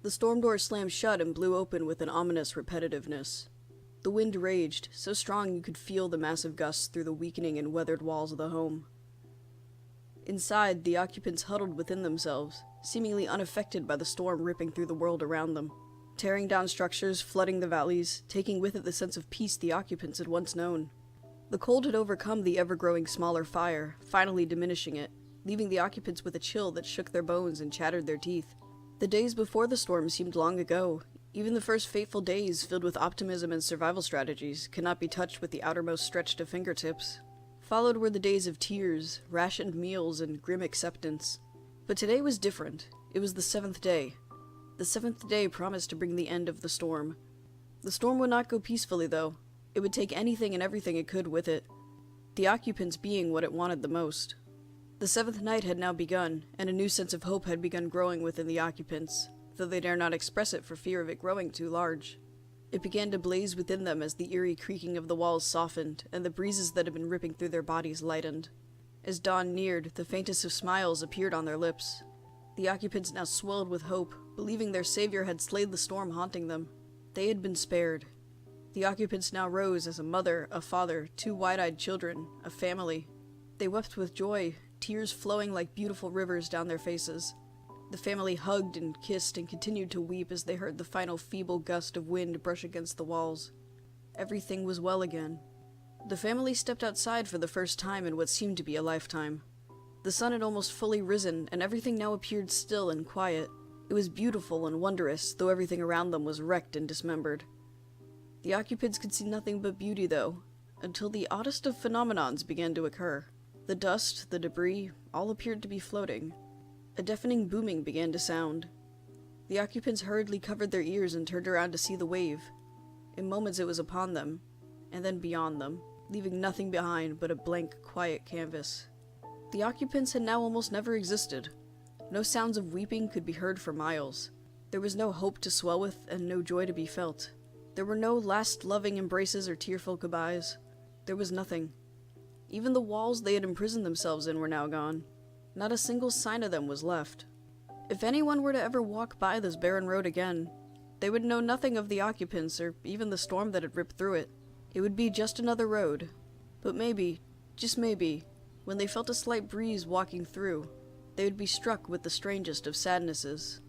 The storm door slammed shut and blew open with an ominous repetitiveness. The wind raged, so strong you could feel the massive gusts through the weakening and weathered walls of the home. Inside, the occupants huddled within themselves, seemingly unaffected by the storm ripping through the world around them, tearing down structures, flooding the valleys, taking with it the sense of peace the occupants had once known. The cold had overcome the ever-growing smaller fire, finally diminishing it, leaving the occupants with a chill that shook their bones and chattered their teeth. The days before the storm seemed long ago. Even the first fateful days, filled with optimism and survival strategies, cannot be touched with the outermost stretch to fingertips. Followed were the days of tears, rationed meals, and grim acceptance. But today was different. It was the 7th day. The 7th day promised to bring the end of the storm. The storm would not go peacefully, though. It would take anything and everything it could with it, the occupants being what it wanted the most. The 7th night had now begun, and a new sense of hope had begun growing within the occupants, though they dare not express it for fear of it growing too large. It began to blaze within them as the eerie creaking of the walls softened, and the breezes that had been ripping through their bodies lightened. As dawn neared, the faintest of smiles appeared on their lips. The occupants now swelled with hope, believing their savior had slayed the storm haunting them. They had been spared. The occupants now rose as a mother, a father, 2 wide-eyed children, a family. They wept with joy, tears flowing like beautiful rivers down their faces. The family hugged and kissed and continued to weep as they heard the final feeble gust of wind brush against the walls. Everything was well again. The family stepped outside for the first time in what seemed to be a lifetime. The sun had almost fully risen, and everything now appeared still and quiet. It was beautiful and wondrous, though everything around them was wrecked and dismembered. The occupants could see nothing but beauty, though, until the oddest of phenomenons began to occur. The dust, the debris, all appeared to be floating. A deafening booming began to sound. The occupants hurriedly covered their ears and turned around to see the wave. In moments it was upon them, and then beyond them, leaving nothing behind but a blank, quiet canvas. The occupants had now almost never existed. No sounds of weeping could be heard for miles. There was no hope to swell with, and no joy to be felt. There were no last loving embraces or tearful goodbyes. There was nothing. Even the walls they had imprisoned themselves in were now gone. Not a single sign of them was left. If anyone were to ever walk by this barren road again, they would know nothing of the occupants or even the storm that had ripped through it. It would be just another road. But maybe, just maybe, when they felt a slight breeze walking through, they would be struck with the strangest of sadnesses.